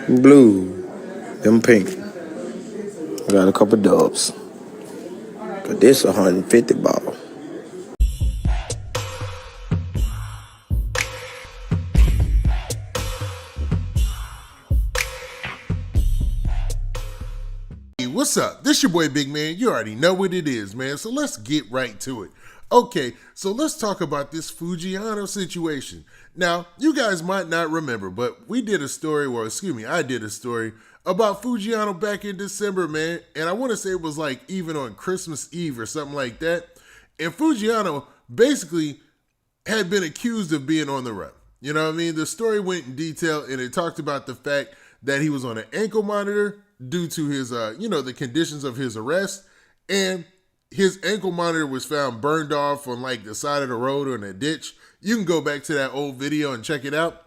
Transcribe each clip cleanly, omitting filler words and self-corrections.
Blue, them pink. I got a couple dubs. But this 150 ball. Hey, what's up? This your boy Big Man. You already know what it is, man. So let's get right to it. Okay, so let's talk about this Foogiano situation. Now, you guys might not remember, but I did a story about Foogiano back in December, man. And I want to say it was like even on Christmas Eve or something like that. And Foogiano basically had been accused of being on the run. You know what I mean? The story went in detail and it talked about the fact that he was on an ankle monitor due to his, the conditions of his arrest. And his ankle monitor was found burned off on like the side of the road or in a ditch. You can go back to that old video and check it out.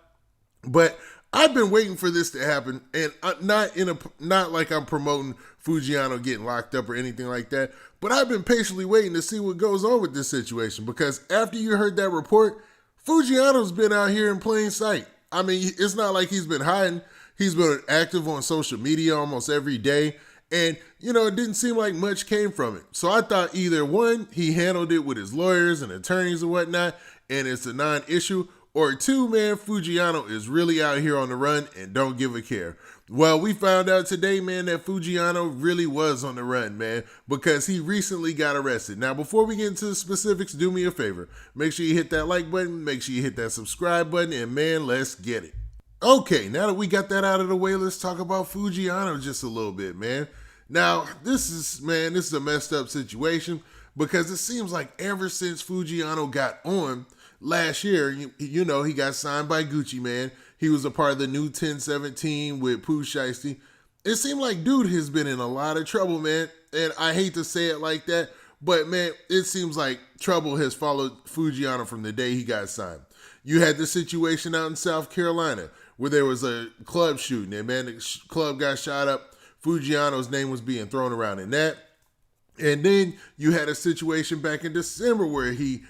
But I've been waiting for this to happen, and not like I'm promoting Foogiano getting locked up or anything like that, but I've been patiently waiting to see what goes on with this situation, because after you heard that report, Foogiano's been out here in plain sight. I mean, it's not like he's been hiding. He's been active on social media almost every day, and it didn't seem like much came from it. So I thought either one, he handled it with his lawyers and attorneys and whatnot, and it's a non-issue, or two, man, Foogiano is really out here on the run and don't give a care. Well, we found out today, man, that Foogiano really was on the run, man, because he recently got arrested. Now, before we get into the specifics, do me a favor. Make sure you hit that like button, make sure you hit that subscribe button, and man, let's get it. Okay, now that we got that out of the way, let's talk about Foogiano just a little bit, man. Now, this is a messed up situation, because it seems like ever since Foogiano got on last year, he got signed by Gucci, man. He was a part of the new 1017 with Pooh Shiesty. It seemed like dude has been in a lot of trouble, man. And I hate to say it like that, but man, it seems like trouble has followed Foogiano from the day he got signed. You had the situation out in South Carolina where there was a club shooting, and man, the club got shot up. Foogiano's name was being thrown around in that. And then you had a situation back in December where he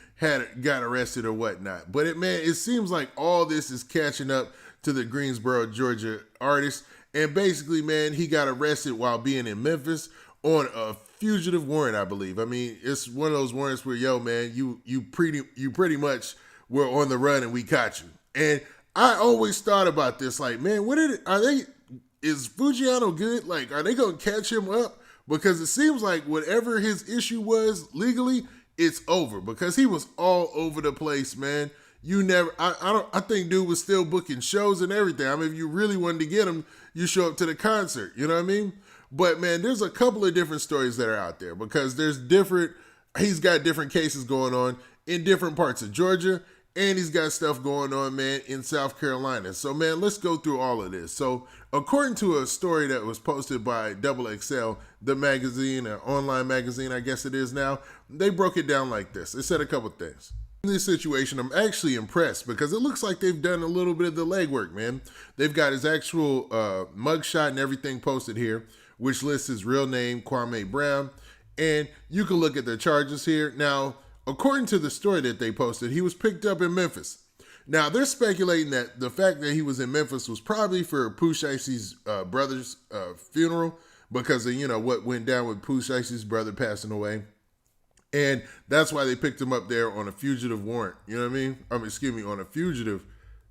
got arrested or whatnot. But it seems like all this is catching up to the Greensboro, Georgia artist. And basically, man, he got arrested while being in Memphis on a fugitive warrant, I believe. I mean, it's one of those warrants where, yo, man, you pretty much were on the run and we caught you. And I always thought about this, like, man, is Foogiano good? Like, are they gonna catch him up? Because it seems like whatever his issue was legally, it's over, because he was all over the place, man. I think dude was still booking shows and everything. I mean, if you really wanted to get him, you show up to the concert, you know what I mean? But man, there's a couple of different stories that are out there, because he's got different cases going on in different parts of Georgia, and he's got stuff going on, man, in South Carolina. So, man, let's go through all of this. So, according to a story that was posted by Double XL, the magazine, an online magazine, I guess it is now, they broke it down like this. They said a couple things. In this situation, I'm actually impressed, because it looks like they've done a little bit of the legwork, man. They've got his actual mugshot and everything posted here, which lists his real name, Kwame Brown. And you can look at the charges here. Now, according to the story that they posted, he was picked up in Memphis. Now, they're speculating that the fact that he was in Memphis was probably for Pooh Shiesty's brother's funeral, because of, what went down with Pooh Shiesty's brother passing away. And that's why they picked him up there on a fugitive warrant. You know what I mean? On a fugitive.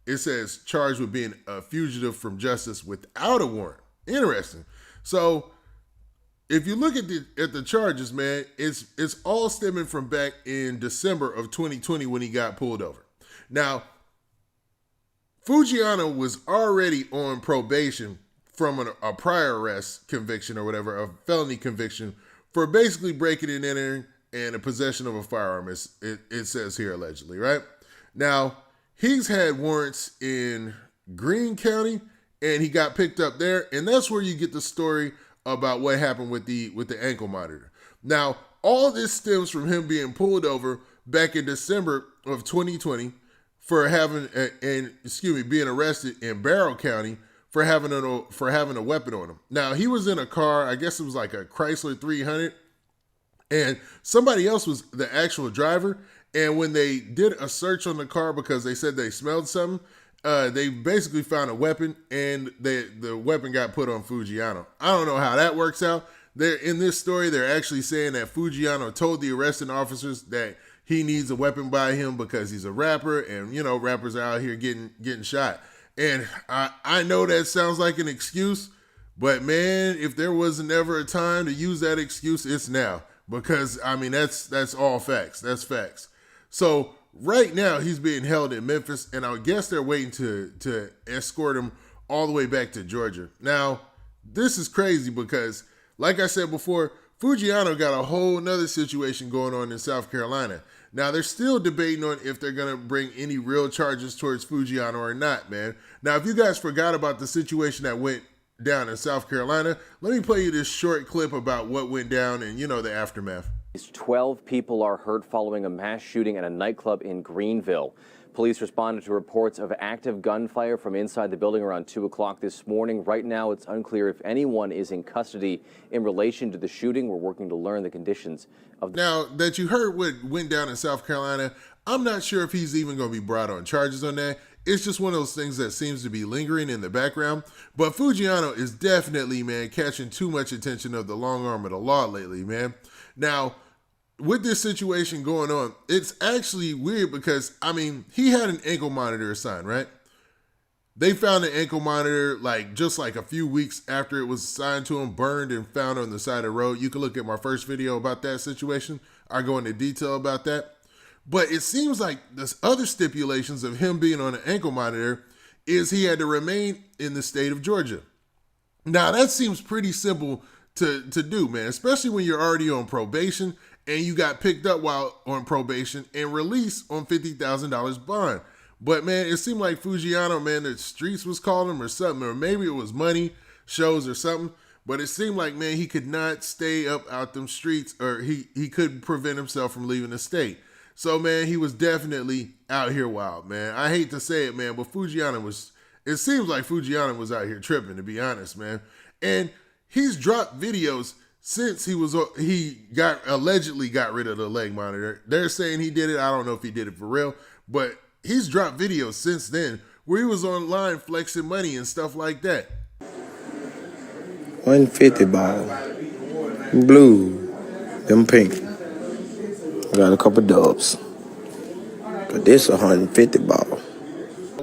It says charged with being a fugitive from justice without a warrant. Interesting. So, if you look at the charges, man, it's all stemming from back in December of 2020 when he got pulled over. Now, Foogiano was already on probation from a prior arrest conviction or whatever, a felony conviction for basically breaking and entering and a possession of a firearm, it says here allegedly, right? Now, he's had warrants in Greene County, and he got picked up there, and that's where you get the story about what happened with the ankle monitor. Now, all this stems from him being pulled over back in December of 2020 for being arrested in Barrow County for having a weapon on him. Now, he was in a car, I guess it was like a Chrysler 300, and somebody else was the actual driver. And when they did a search on the car because they said they smelled something, they basically found a weapon, and the weapon got put on Foogiano. I don't know how that works out. In this story, they're actually saying that Foogiano told the arresting officers that he needs a weapon by him because he's a rapper, and rappers are out here getting shot. And I know that sounds like an excuse, but man, if there was never a time to use that excuse, it's now. Because I mean that's all facts. That's facts. So right now he's being held in Memphis, and I guess they're waiting to escort him all the way back to Georgia. Now, this is crazy because, like I said before, Foogiano got a whole nother situation going on in South Carolina. Now, they're still debating on if they're going to bring any real charges towards Foogiano or not, man. Now, if you guys forgot about the situation that went down in South Carolina, let me play you this short clip about what went down and, the aftermath. 12 people are hurt following a mass shooting at a nightclub in Greenville. Police responded to reports of active gunfire from inside the building around 2 o'clock this morning. Right now, it's unclear if anyone is in custody in relation to the shooting. We're working to learn the conditions of. Now that you heard what went down in South Carolina, I'm not sure if he's even going to be brought on charges on that. It's just one of those things that seems to be lingering in the background. But Foogiano is definitely, man, catching too much attention of the long arm of the law lately, man. Now, with this situation going on, it's actually weird because, he had an ankle monitor assigned, right? They found the ankle monitor just a few weeks after it was assigned to him, burned and found on the side of the road. You can look at my first video about that situation. I go into detail about that. But it seems like there's other stipulations of him being on an ankle monitor is he had to remain in the state of Georgia. Now, that seems pretty simple to do, man, especially when you're already on probation and you got picked up while on probation and released on $50,000 bond. But, man, it seemed like Foogiano, man, the streets was calling him or something, or maybe it was money, shows or something. But it seemed like, man, he could not stay up out them streets, or he couldn't prevent himself from leaving the state. So, man, he was definitely out here wild, man. I hate to say it, man, but it seems like Foogiano was out here tripping, to be honest, man. And he's dropped videos since he allegedly got rid of the leg monitor. They're saying he did it. I don't know if he did it for real, but he's dropped videos since then where he was online flexing money and stuff like that. 150 ball. Blue. Them pink. Got a couple dubs. But this 150 ball.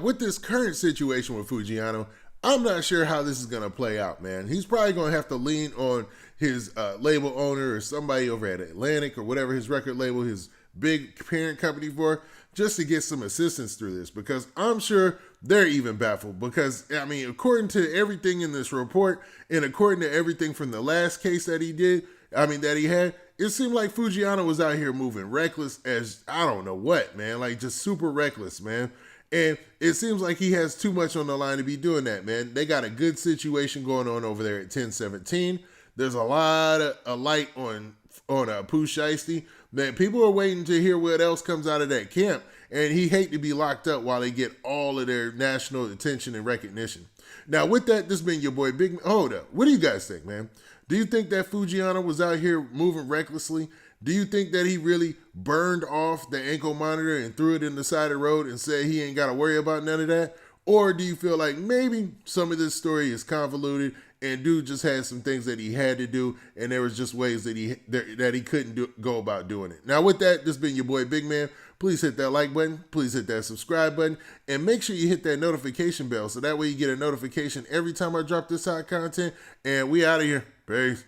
With this current situation with Foogiano, I'm not sure how this is going to play out, man. He's probably going to have to lean on his label owner or somebody over at Atlantic or whatever his record label, his big parent company for, just to get some assistance through this, because I'm sure they're even baffled because, according to everything in this report and according to everything from the last case that he had, it seemed like Foogiano was out here moving reckless as I don't know what, man, just super reckless, man. And it seems like he has too much on the line to be doing that, man. They got a good situation going on over there at 1017. There's a lot of light on Pooh Shiesty. Man, people are waiting to hear what else comes out of that camp. And he hate to be locked up while they get all of their national attention and recognition. Now, with that, this has been your boy Big. Hold up. What do you guys think, man? Do you think that Foogiano was out here moving recklessly? Do you think that he really burned off the ankle monitor and threw it in the side of the road and said he ain't got to worry about none of that? Or do you feel like maybe some of this story is convoluted and dude just had some things that he had to do and there was just ways that he couldn't go about doing it? Now, with that, this has been your boy Big Man. Please hit that like button. Please hit that subscribe button. And make sure you hit that notification bell so that way you get a notification every time I drop this hot content. And we out of here. Peace.